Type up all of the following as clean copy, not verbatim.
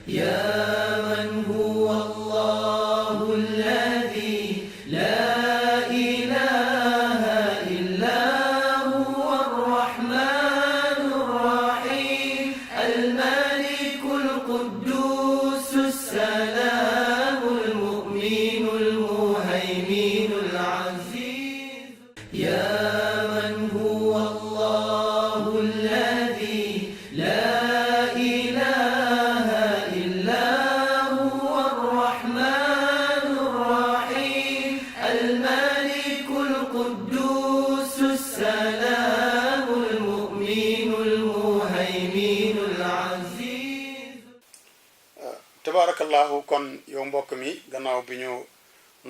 يا من هو الله الذي لا إله إلا هو الرحمن الرحيم الملك القدوس السلام المؤمن المهيمن العزيز يا من هو الله الذي لا إله إلا هو الرحمن الرحيم الملك القدوس السلام المؤمن المهيمن العزيز tabarakallahu kon yow mbokk mi gannaaw bi ñu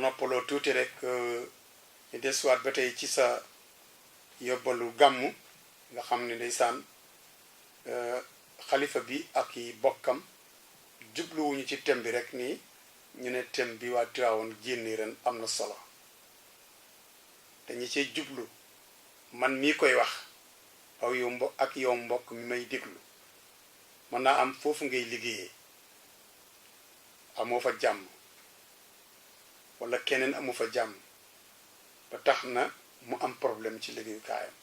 noppaloo tuuti rek ñu desuwaat ba tey ci sa yóbbalu gàmmu nga xam ne ndeysaan xalifa bi ak i bokkam jubluwuñu ci thème bi rek nii ñu ne thème bi waa Tiwaawoon génni ren am na solo dañu cee jublu man mii koy wax ak yow mbokk mi may déglu mën naa am foofu ngay liggéeyee amoo fa jàmm wala keneen amu fa jàmm ba tax na mu am problème ci liggéeyukaayam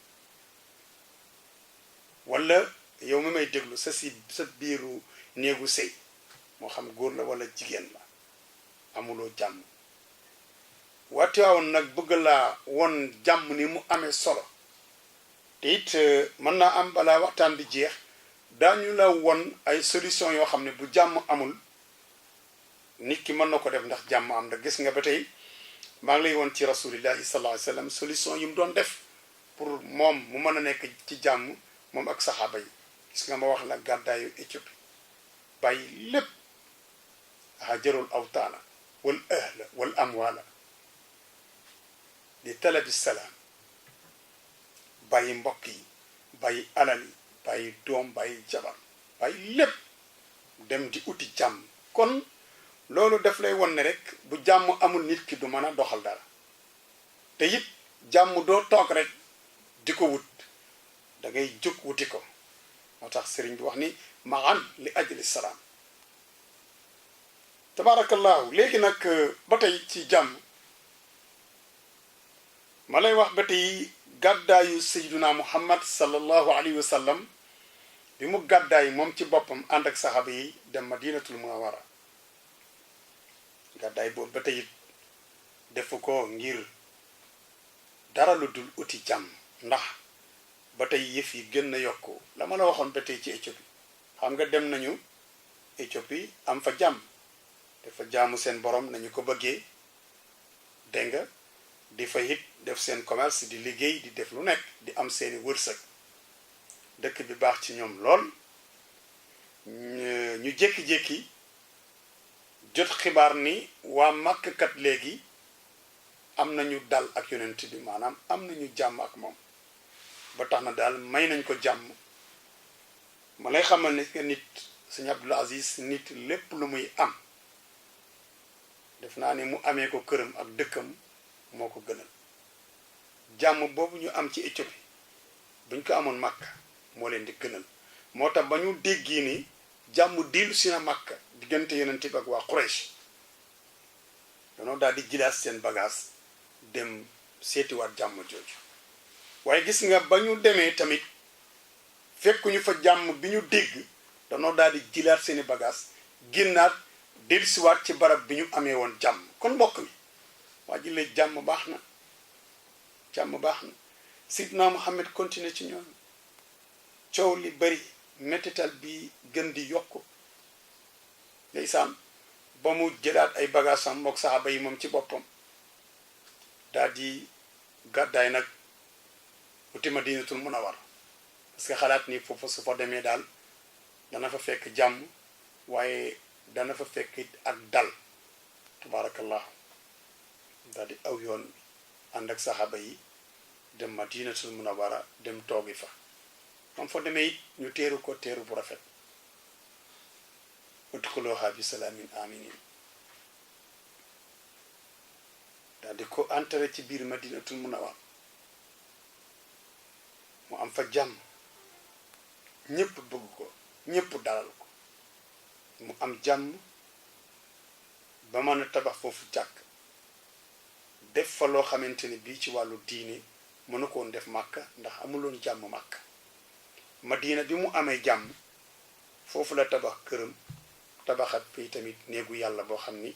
wala yow mi may déglu sa biiru néegu sëy moo xam góor la wala jigéen la amuloo jàmm waa Tiwaawoon nag bëgg laa won jàmm ni mu amee solo te it mën naa am balaa waxtaan bi jeex daañu la won ay solution yoo xam ne bu jàmm amul nit ki mën na ko def ndax jàmm am ndax gis nga ba tey maa ngi lay woon ci rasulillahi sallallahu alayhi wa sallam solution yi mu doon def pour moom mu mën a nekk ci jàmm moom ak saxaaba yi gis nga ma wax la gàddaayu Éthiopie bàyyi lépp hajarul awtaana wal ahla wal amwaala di talabi salaam bàyyi mbokk yi bàyyi alal yi bàyyi doom bàyyi jabar bàyyi lépp dem di uti jàmm kon loolu daf lay won ne rek bu jàmm amul nit ki du mën a doxal dara te it jàmm doo toog rek di ko wut da ngay jóg wuti ko moo tax sëriñ bi wax ni maan li ajli salaam tabarakallahu léegi nag ba tey ci jàmm ma lay wax ba tey gàddaayu sayyiduna muhammad sallallahu alayhi wa sallam bi mu gàddaay moom ci boppam ànd ak saxaaba yi dem madinatul munawwara gàddaay boobu ba tey it defu ko ngir dara lu dul uti jàmm ndax ba tey yëf yi gën na yokku la ma la waxoon ba tey ci Éthiopie xam nga dem nañu Éthiopie am fa jàmm dafa jaamu seen borom nañu ko bëggee dégg nga di fa it def seen commerce di liggéey di def lu nekk di am seeni wërsëg dëkk bi baax ci ñoom lool ñu jékki-jékki jot xibaar ni waa màkkkat léegi am nañu dal ak yonent bi maanaam am nañu jàmm ak moom ba tax na daal may nañ ko jàmm ma lay xamal ne que nit sëñ Abdul Aziz nit lépp lu muy am def naa ni mu amee ko këram ak dëkkam moo ko gënal jàmm boobu ñu am ci Éthiopie buñ ko amoon Makka moo leen di gënal moo tax ba ñu déggi ni jàmm diilu si na Makka diggante yonent bi ak waa Quraysh danoo daal di jilaas seen bagage dem seetiwaat jàmm jooju waaye gis nga ba ñu demee tamit fekkuñu fa jàmm bi ñu dégg danoo daal di jilaat seeni bagage génnaat dellusiwaat ci barab bi ñu amee woon jàmm kon mbokk mi waa ji la jàmm baax na jàmm baax na Sidna Muhammad continué ci ñoom coow li bari mettital bi gën di yokku ndeysaan ba mu jëlaat ay bagage am mook saxaaba yi moom ci boppam daal di gàddaay nag uti Madinatul Munawwara parce que xalaat ni foofu su fa demee daal dana fa fekk jàmm waaye dana fa fekk ak dal tabarakallah daal di aw yoon ànd ak saxaaba yi dem Madinatul Munawwara dem toogi fa moom fa demee it ñu teeru ko teeru bu rafet udxuluha bi salaamin aminin daal di ko entré ci biir Madinatul Munawwara mu am fa jàmm ñëpp bëgg ko ñëpp dalal ko mu am jàmm ba mën a tabax foofu jàkk def fa loo xamante ni bii ci wàllu diine mënu koon def màkka ndax amuloon jàmm màkka Madina bi mu amee jàmm foofu la tabax këram tabaxat fii tamit néegu yàlla boo xam ni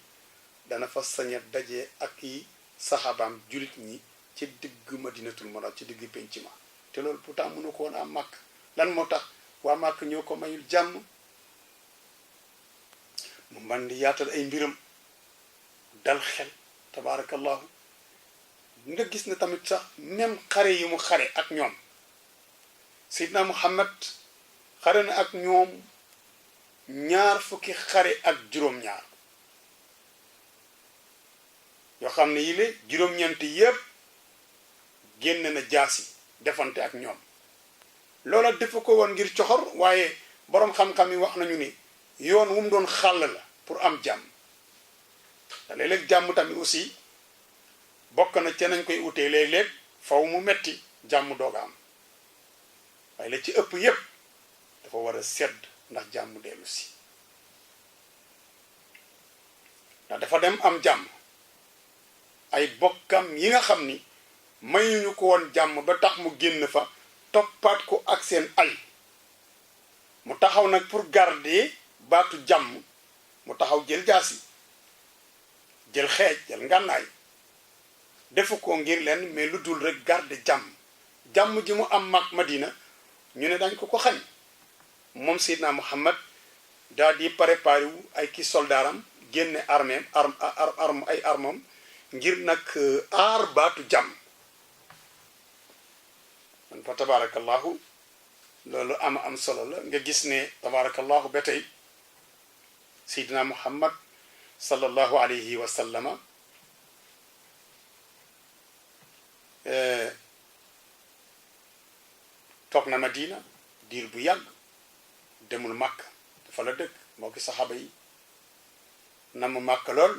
dana fa saña daje ak i saxaabaam julit ñi ci digg Madinatul Munawwara ci digg penc ma te loolu pourtant mënu ko woon am màkk lan moo tax waa màkk ñoo ko mayul jàmm mu man di yaatal ay mbiram dal xel tabaarakallahu nga gis ne tamit sax même xare yi mu xare ak ñoom Seydina Muhammad xare na ak ñoom 20 xare ak juróom-ñaar yoo xam ne yile juróom-ñeent yépp génn na jaasi defante ak ñoom loola defu ko woon ngir coxor waaye boroom xam-xam yi wax nañu ni yoon wu mu doon xàll la pour am jàmm te léeg-léeg jàmm tamit aussi bokk na ca nañ koy utee léeg-léeg faw mu metti jàmm dooga am waaye la ci ëpp yépp dafa war a sedd ndax jàmm dellu si ndax dafa dem am jàmm ay bokkam yi nga xam ni mayuñu ko woon jàmm ba tax mu génn fa toppaat ko ak seen ay mu taxaw nag pour garder baatu jàmm mu taxaw jël jaasi jël xeej jël ngànnaay defu ko ngir leen mais lu dul rek garder jàmm ji mu am mag Madina ñu ne dañ ko xañ moom Seydina Muhammad daal di préparé wu ay ki soldaaram génne ay armam ngir nag aar baatu jàmm man fa tabarakallahu loolu am solo la nga gis ne tabarakallahu ba tey Seydina Muhammad sallallahu alayhi wa sallama toog na Madina diir bu yàgg demul màkk dafa la dëkk moo ki saxaaba yi namm màkk lool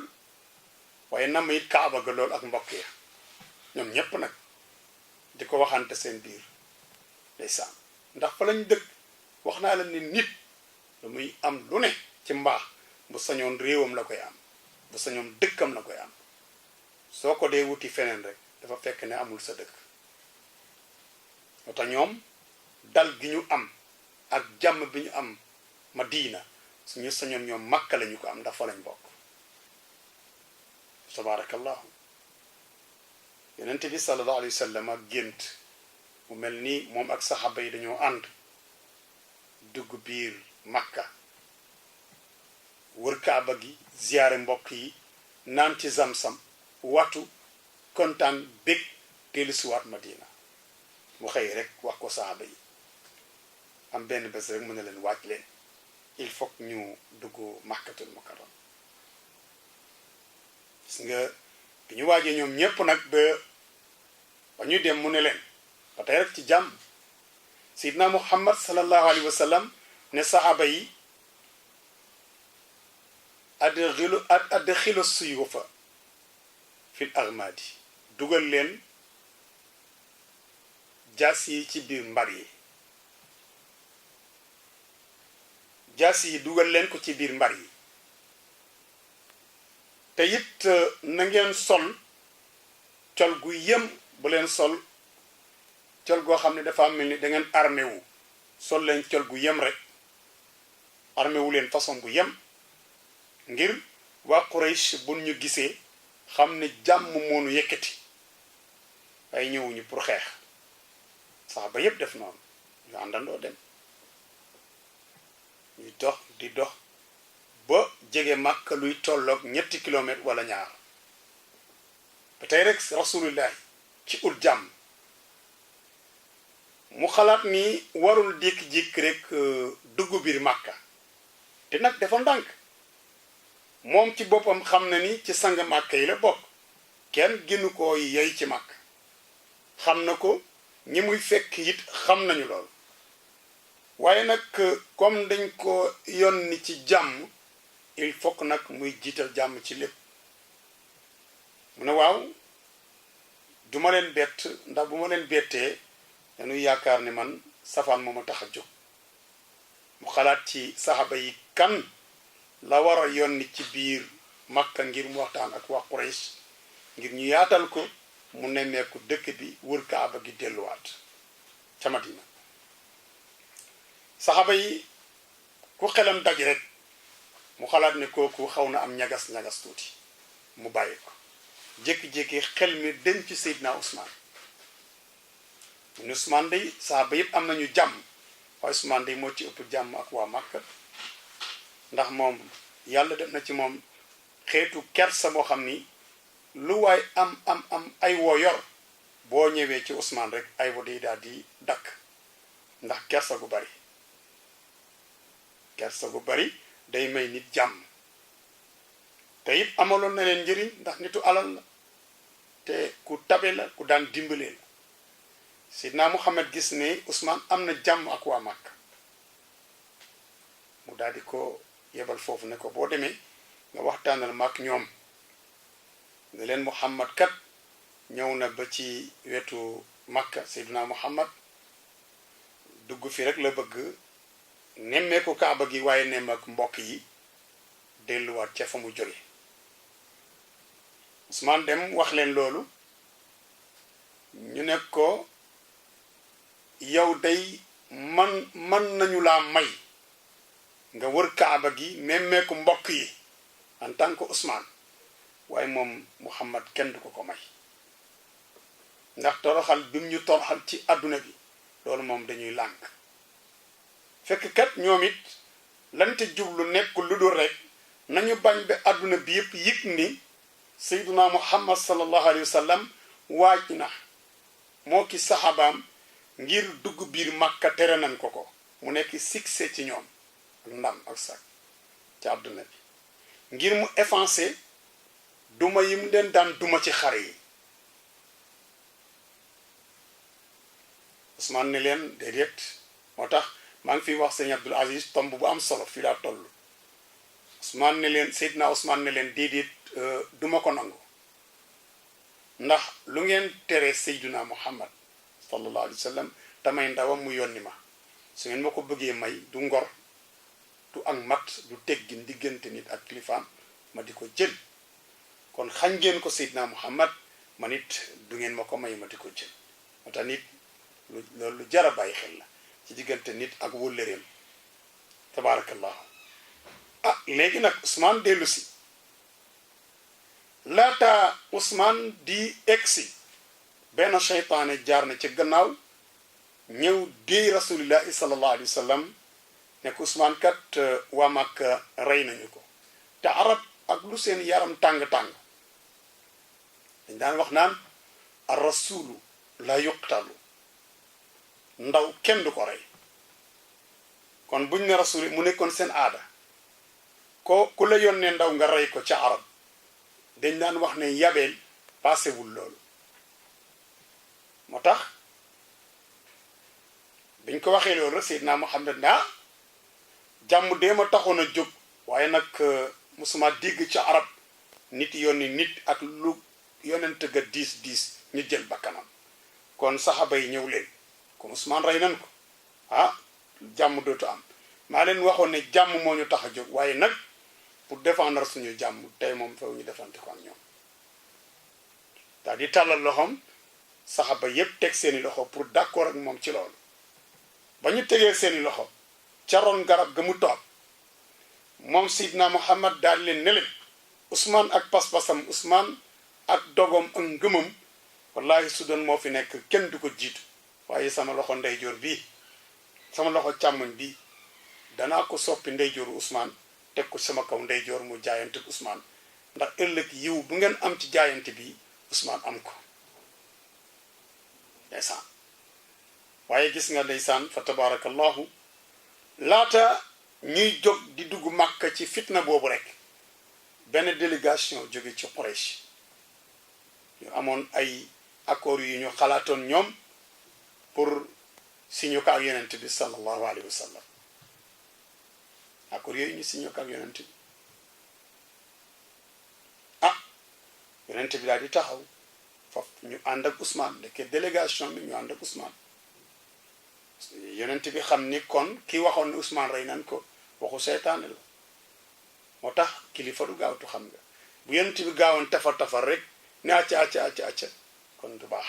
waaye namm it kaaba ga lool ak mbokk ya ñoom ñépp nag di ko waxante seen biir ndeysaan ndax fa lañ dëkk wax naa la ni nit lu muy am lu ne ci mbaax bu sañoon réewam la koy am bu sañoon dëkkam la koy am soo ko dee wuti feneen rek dafa fekk ne amul sa dëkk moo tax ñoom dal gi ñu am ak jàmm bi ñu am Madina suñu sañoon ñoom Makka lañu ko am ndax fa lañ bokk tabarakallahu yonent bi sallallahu alayhi wa sallam ak gént mu mel ni moom ak saxaaba yi dañoo ànd dugg biir Makka wër kaaba gi ziyaare mbokk yi naan ci zamsam watu kontaan bég dellu siwaat Madina mu xëy rek wax ko saxaaba yi am benn bés rek mën na leen waaj leen il faut ñu dugg Makkatul Mukarram gis nga bi ñu waajee ñoom ñépp nag ba ñu dem mu ne leen ba tey rek ci jàmm Seydina Muhammad sallallahu alayhi wa sallam ne saxaaba yi adxilu suyufa fil armadi dugal leen jaas yi ci biir mbar yi jaas yi dugal leen ko ci biir mbar yi te it na ngeen sol col gu yem bu leen sol col goo xam ne dafa mel ni da ngeen armé wu sol leen col gu yem rek armé wu leen façon bu yem ngir waa Quraysh bu ñu gisee xam ne jàmm moonu yëkkati ay ñëwuñu pour xeex sax ba yépp def noonu ñu àndandoo dem ñuy dox di dox ba jege Makka luy tolloog 3 kilomètres wala ñaar ba tey rek rasulullah ci ut jàmm mu xalaat ni warul jékki-jékki rek dugg biir Makka te nag dafa ndànk moom ci boppam xam na ni ci sang Makka yi la bokk kenn gënu ko yey ci Makka xam na ko ñi muy fekk it xam nañu lool waaye nag comme dañ ko yónni ci jàmm il faut que nag muy jiital jàmm ci lépp mu ne waaw du ma leen bett ndax bu ma leen bettee dañuy yaakaar ne man safaan moo ma tax a jóg mu xalaat ci saxaba yi kan la war a yónni ci biir Makka ngir mu waxtaan ak waa Quraysh ngir ñu yaatal ko mu nemmeeku dëkk bi wër Kaaba gi delluwaat ca Madina. saxaaba yi ku xelam daj rek mu xalaat ne kooku xaw na am ñagas-ñagas tuuti mu bàyyi ko jékki-jékki xel mi dem ci Seydina Ousmane. Ousmane day saxaaba yëpp am nañu jàmm waaye Ousmane day moo ci ëpp jàmm ak waa Makka ndax moom yàlla def na ci moom xeetu kersa boo xam ni lu waay am ay woo yor boo ñëwee ci Ousmane rek ay wo day daal di dakk ndax kersa gu bari day may nit jàmm te it amaloon na leen njëriñ ndax nitu alal la te ku tabe la ku daan dimbalee la Seydina Muhammad gis ne Ousmane am na jàmm ak waa Makka mu daal di ko yebal foofu ne ko boo demee nga waxtaanal ma ak ñoom ne leen Muhammad kat ñëw na ba ci wetu Makka. Seydina Muhammad dugg fi rek la bëgg nemmeeku Kaaba gi waaye nemmeeku mbokk yi delluwaat ca fa mu jóge. Ousmane dem wax leen loolu ñu ne ko yow day man nañu laa may nga wër Kaaba gi nemmeeku mbokk yi en tant que Ousmane waaye moom Muhammad kenn du ko may ndax toroxal bi mu ñu toroxal ci àdduna bi loolu moom dañuy lànk. fekk kat ñoom it lante jublu nekk lu dul rek nañu bañ ba àdduna bi yëpp yëg ni Seydina Muhammad sallallahu alayhi wa sallam waaj na moo ki saxaabaam ngir dugg biir Makka tere nañ ko mu nekk succès ci ñoom ak ndam ak sax ci àdduna bi ngir mu effacer duma yi mu leen daan duma ci xare yi. Ousmane ne leen déedéet moo tax maa ngi fiy wax sëñ Abdul Aziz tomb bu am solo fii laa toll. Ousmane ne leen Seydina Ousmane ne leen déedéet duma ko nangu ndax lu ngeen tere Seydina Muhammad sallallahu alayhi wa sallam tamay ndawam mu yónni ma su ngeen ma ko bëggee may du ngor du ak mat du teggin diggante nit ak kilifaam ma di ko jël kon xañ ngeen ko Seydina Muhammad man it du ngeen ma ko may ma di ko jël moo tax nit loolu lu jar a bàyyi xel la ci diggante nit ak wóllëreem tabaarakallahu. léegi nag Ousmane dellu si laata Ousmane di egsi benn seytaane jaar na ci gannaaw ñëw déey rasulillahi sallallahu alayhi wa sallam ne ko Ousmane kat waa Makka rey nañu ko te arab ak lu seen yaram tàng-tàng dañ daan wax naan ar rasulu la yuqtalu ndaw kenn du ko rey kon buñ ne rasuli mu nekkoon seen aada ku la yónnee ndaw nga rey ko ca arab dañ daan wax ne yabeel paasewul loolu moo tax biñ ko waxee loolu rek Seydina Muhammad naa jàmm dee ma taxoon a jóg waaye nag musuma dégg ca arab nit yónni nit ak lu yonent ga diis ñu jël bakkanam kon saxaba yi ñëw leen comme Ousmane rey nan ko jàmm dootu am maa leen waxoon ne jàmm moo ñu tax a jóg waaye nag pour défendre suñu jàmm tey moom few ñu defante ko ak ñoom daal di tàllal loxoom saxaba yépp teg seeni loxo pour d'accord ak moom ci loolu ba ñu tegee seeni loxo ca ron garab ga mu toog moom Seydina Muhammad daal leen ne leen Ousmane ak pas-pasam Ousmane ak dogom ak ngëmam wallahi su doon moo fi nekk kenn du ko jiitu waaye sama loxo ndeyjoor bii sama loxo càmmoñ bii danaa ko soppi ndeyjooru Ousmane teg ko sama kaw ndeyjoor mu jaayante Ousmane ndax ëllëg yiw bu ngeen am ci jaayante bi Ousmane am ko ndeysaan waaye gis nga ndeysaan fa tabarakallahu laata ñuy jóg di dugg Makka ci fitna boobu rek benn délégation jóge ci Quraysh ñu amoon ay accords yu ñu xalaatoon ñoom pour signé ko ak yonent bi sallallahu alayhi wa sallam accords yooyu ñu signé ko ak yonent bi yonent bi daal di taxaw foofu ñu ànd ak Ousmane ndeke délégation bi ñu ànd ak Ousmane yonent bi xam ni kon ki waxoon ne Ousmane rey nañ ko waxu seytaane la moo tax kilifa du gaawtu xam nga bu yonent bi gaawoon tafar rek ne acca kon du baax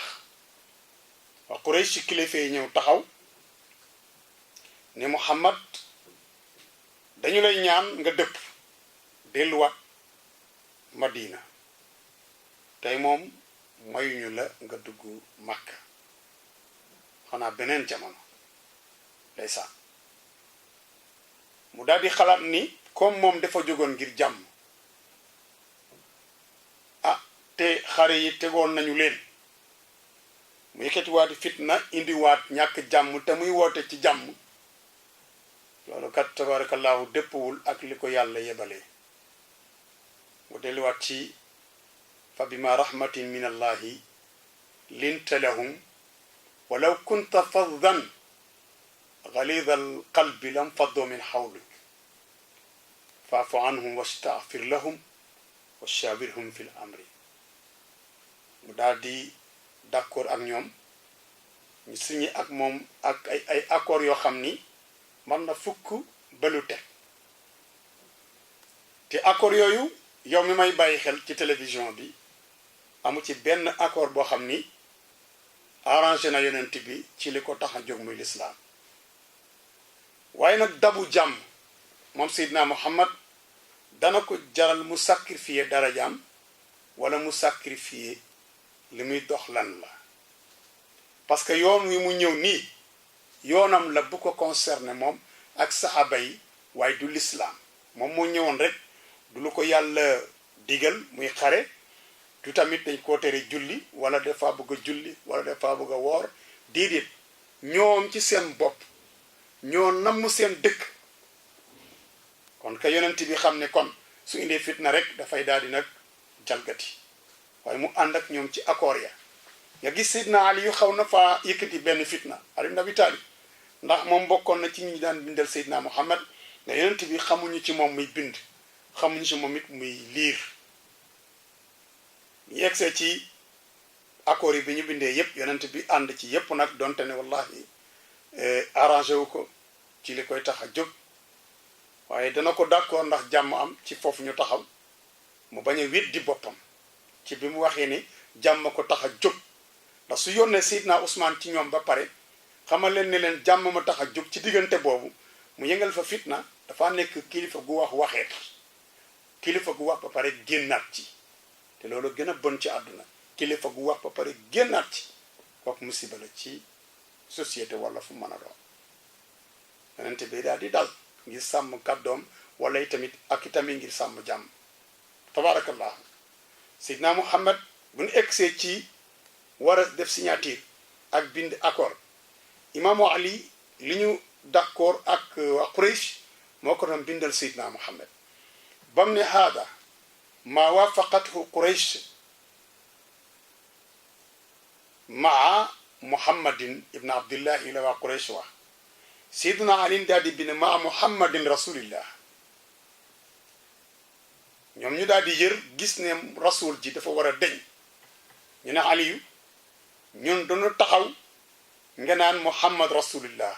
waa Quraysh ci kilifa yi ñëw taxaw ne Muhammad dañu lay ñaan nga dëpp delluwaat Madina tey moom mayuñu la nga dugg Makka xanaa beneen jamono ndeysaan mu daal di xalaat ni comme moom dafa jógoon ngir jàmm te xare yi tegoon nañu leen mu yëkkatiwaati fitna indiwaat ñàkk jàmm te muy woote ci jàmm loolu kat tabarakallahu dëppwul ak li ko yàlla yebalee mu delluwaat ci fa bima rahmatin min allahi linta lahum walaw kunta faddan galida alqalbi lam faddu min xawlik faafu anhum wastaghfir lahum wa shawirhum fi l amri mu daal di d'accord ak ñoom ñu signé ak moom ak ay accords yoo xam ni man na fukk balu te accords yooyu yow mi may bàyyi xel ci télévision bi amu ci benn accord boo xam ni arrangé na yonent bi ci li ko tax a jóg muy lislaam waaye nag dabu jàmm moom Seydina Muhammad dana ko jaral mu sacrifier darajaam wala mu sacrifier li muy dox lan la parce que yoon wi mu ñëw nii yoonam la bu ko concerné moom ak saxaaba yi waaye du lislaam moom moo ñëwoon rek du lu ko yàlla digal muy xare du tamit dañ koo tere julli wala dafa bëgg a julli wala dafa bëgg a woor déedéet ñoom ci seen bopp ñoo namm seen dëkk kon ka yonent bi xam ne kon su indee fitna rek dafay daal di nag jalgati waaye mu ànd ak ñoom ci accord ya nga gis Seydina Ali yu xaw na faa yëkkati benn fitna Ali ibn Abi Talib ndax moom bokkoon na ci ñi daan bindal Seydina Muhammad nga yonent bi xamuñu ci moom muy bind xamuñu ci moom it muy liir ñu yegsee ci accords yi bi ñu bindee yépp yonent bi ànd ci yépp nag donte ne wallahi arrangé wu ko ci li koy tax a jóg waaye dana ko d'accord ndax jàmm am ci foofu ñu taxaw mu bañ a weddi boppam ci bi mu waxee ni jàmm ko tax a jóg ndax su yónnee Seydina Ousmane ci ñoom ba pare xamal leen ne leen jàmm ma tax a jóg ci diggante boobu mu yëngal fa fitna dafa nekk kilifa gu wax waxeet kilifa gu wax ba pare génnaat ci te loolu gën a bon ci àdduna kilifa gu wax ba pare génnaat ci kooku musiba la ci société wala fu mën a doon yonente bi daal di dal ngir sàmm kàddoom wala itamit ak itamit ngir sàmm jàmm tabarakallah Seydina Muhammad bu ñu egsee ci war a def signature ak bind accord imaamu Ali li ñu d'accord ak waa Quraysh moo ko doon bindal Seydina Muhammad bam ne haada maa waafaqathu Quraysh maa Muhammadin ibn Abdillahi la waa Quraysh wax Seydina Ali daal di bind maa Muhammadin rasulillah ñoom ñu daal di yër gis ne rasul ji dafa war a deñ ñu ne Aliyu ñun dañu taxaw nga naan Muhammad rasulillah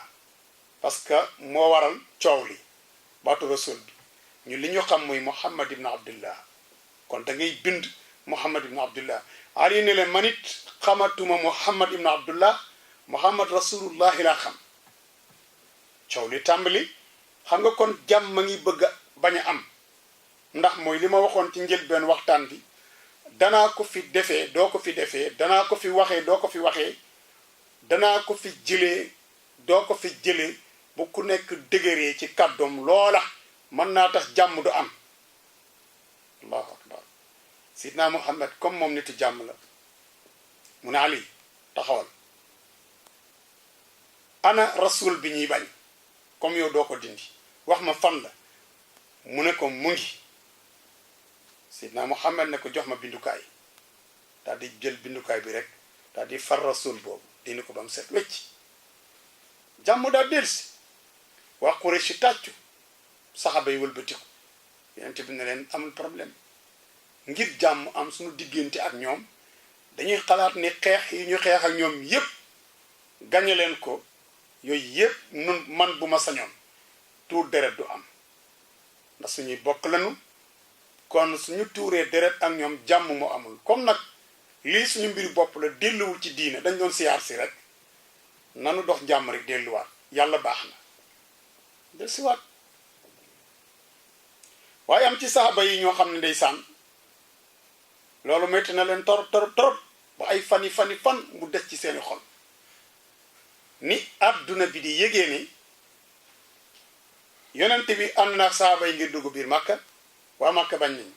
parce que moo waral coow li baatu rasul bi ñu li ñu xam muy Muhammad ibn Abdullah kon da ngay bind Muhammad ibn Abdullah Ali ne leen man it xamatuma Muhammad ibn Abdullah Muhammad rasulullah laa xam coow li tàmbali xam nga kon jàmm ma ngi bëgg a bañ a am ndax mooy li ma waxoon ci njëlbeen waxtaan bi danaa ko fi defee doo ko fi defee danaa ko fi waxee doo ko fi waxee danaa ko fi jëlee doo ko fi jëlee bu ku nekk dëgëree ci kàddoom loola mën naa tax jàmm du am allahu akbar sidna Muhammad comme moom nitu jàmm la mu ne Ali taxawal ana rasul bi ñuy bañ comme yow doo ko dindi wax ma fan la mu ne ko mu ngi sidna Muhammad ne ko jox ma bindukaay daal di jël bindukaay bi rek daal di far rasul boobu dindi ko ba mu set wecc jàmm daal delsi waa Quraysh tàccu saxaaba yi wëlbatiku yonent bi ne leen amul problème ngir jàmm am suñu diggante ak ñoom dañuy xalaat ni xeex yi ñu xeex ak ñoom yépp gañe leen ko yooyu yépp nun man bu ma sañoon tuur deret du am ndax suñuy bokk lañu kon suñu tuuree deret ak ñoom jàmm moo amul comme nag lii suñu mbiri bopp la delluwul ci diine dañ doon siyaar si rek nanu dox jàmm rek delluwaat yàlla baax na del siwaat waaye am ci saxaaba yi ñoo xam ne ndeysaan loolu metti na leen torop torop torop ba ay fan mu des ci seeni xol ni àdduna bi di yégee ni yonent bi ànd na ak saxaaba yi ngir dugg biir Màkka waa Màkka bañ nañ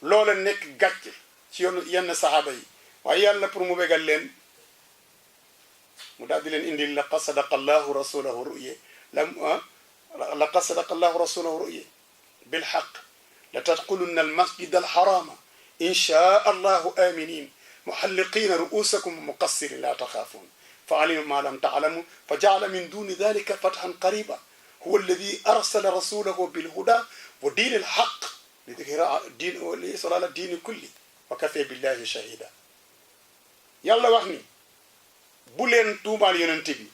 loola nekk gàcce ci yoonu yenn saxaaba yi waaye yàlla pour mu bégal leen mu daal di leen indil laqad sadaqa allahu rasulahu ru'ya laqad sadaqa allahu rasulahu ru'ya bilhaq la tadxulunna almasjid alharama insha allahu aminin muhalliqina ru'usakum muqassirin la taxaafun fa alima ma lam taalamu fa jaala min duni dalika fathan qariba huwa alladi arsala rasulahu bilhuda wa diin alhaq li yusala diini kulli wa kafe billahi shahida yàlla wax ni bu leen tuumaal yonente bi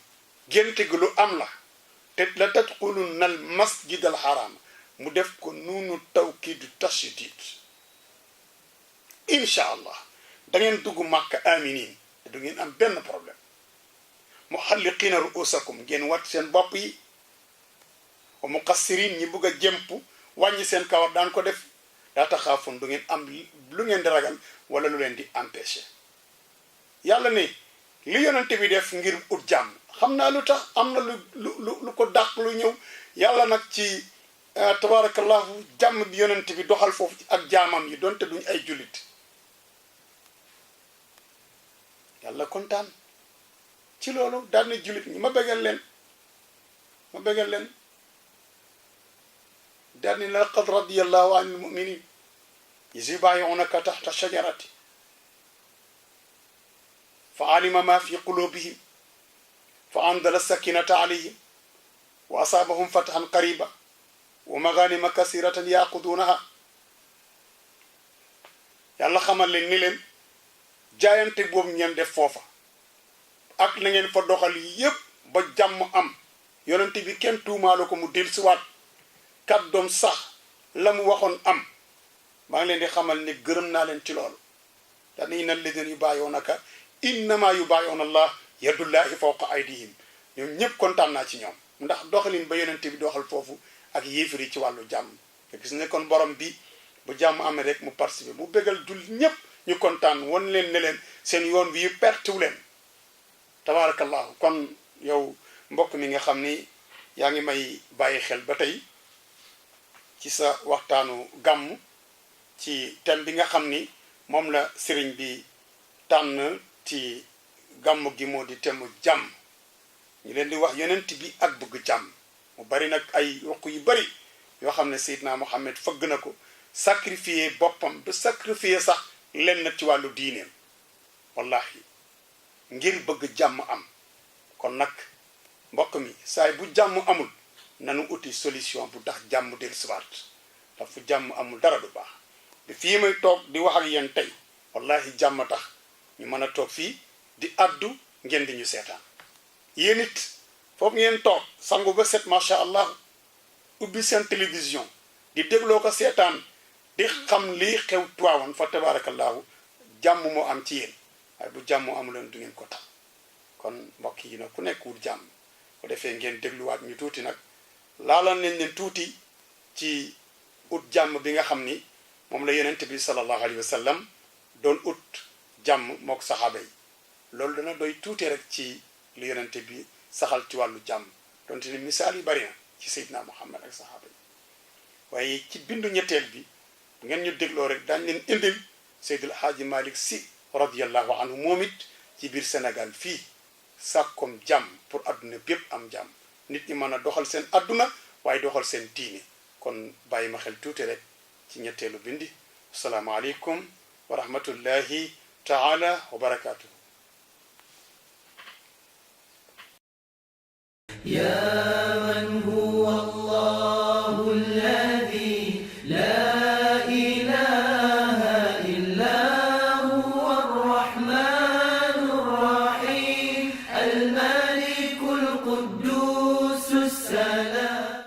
génte gi lu am la te la tadxulunna al masjid al haram mu def ko nuunu tawkiidu tashdid incha allah da ngeen dugg màkka aminin te du ngeen am benn problème muhalliqina ruusakum ngeen wat seen bopp yi wa muqassirin ñi bugg a jëmp wàññi seen kawar daan ko def daa taxaafoon du ngeen am lu ngeen di ragal wala lu leen di empêché yàlla ne li yonente bi def ngir ut jàmm xam naa lu tax am na lu ko dàq lu ñëw yàlla nag ci tabarakallahu jàmm bi yonente bi doxal foofu ak jaamam yi doonte duñ ay jullit yàlla kontaan ci loolu daal na jullit ñi ma bégal leen daal ni laqad radiyallahu anil muminin iz yubayi'unaka tahta shajarati fa alima ma fi qulubihim fa anzala sakinata alayhim wa asaabahum fathan qariba wa maghanima kasiratan yaqudunaha yàlla xamal leen ni leen jaayante boobu ngeen def foofa ak na ngeen fa doxal yépp ba jàmm am yonente bi kenn tuumaalu ko mu dellusiwaat kàddoom sax la mu waxoon am maa ngi leen di xamal ne gërëm naa leen ci loolu dax na inna alladina yubayi'unaka innama yubayi'una allah yadullahi fawqa aydihim ñoom ñëpp kontaan naa ci ñoom ndax doxalin ba yonente bi doxal foofu ak yéefar yi ci wàllu jàmm te gis ne kon borom bi bu jàmm amee rek mu participer mu bégal jullit ñëpp ñu kontaan won leen ne leen seen yoon bi yu pertewu leen tabarakallahu kon yow mbokk mi nga xam ni yaa ngi may bàyyi xel ba tey ci sa waxtaanu gàmm ci thème bi nga xam ni moom la sëriñ bi tànn ci gàmm gi moo di thème jàmm ñu leen di wax yonent bi ak bëgg jàmm mu bari nag ay ruq yu bari yoo xam ne Seydina Muhammad fëgg na ko sacrifier boppam ba sacrifier sax len ci wàllu diineem wallahi ngir bëgg jàmm am kon nag mbokk mi saay bu jàmm amul nanu uti solution bu tax jàmm del siwaat ndax fu jàmm amul dara du baax bi fii may toog di wax ak yéen tey wallahi jàmm tax ñu mën a toog fii di addu ngeen di ñu seetaan yéen it foofu ngeen toog sangu ba set macha allah ubbi seen télévision di dégloo ko seetaan di xam lii xew Tiwaawan fa tabarakallahu jàmm moo am ci yéen waaye bu jàmm amuloon du ngeen ko tax kon mbokk yi nag ku nekk wut jàmm ko defee ngeen dégluwaat ñu tuuti nag laalan nañ leen tuuti ci ut jàmm bi nga xam ni moom la yonent bi sallallahu alayhi wa sallam doon ut jàmm mook saxaaba yi loolu dana doy tuuti rek ci lu yonent bi saxal ci wàllu jàmm donte ni misaal yi bari na ci Seydina Muhammad ak saxaaba yi waaye ci bindu ñetteel bi bu ngeen ñu dégloo rek daañ leen indil Seydil Haaji Malick Sy radiyallahu anhu moom it ci biir Sénégal fii sàkkoom jàmm pour adduna bépp am jàmm nit ñi mën a doxal seen adduna waaye doxal seen diine kon bàyyi ma xel tuuti rek ci ñetteelu bindi asalaamaaleykum wa rahmatullahi taala wa barakaatuhu.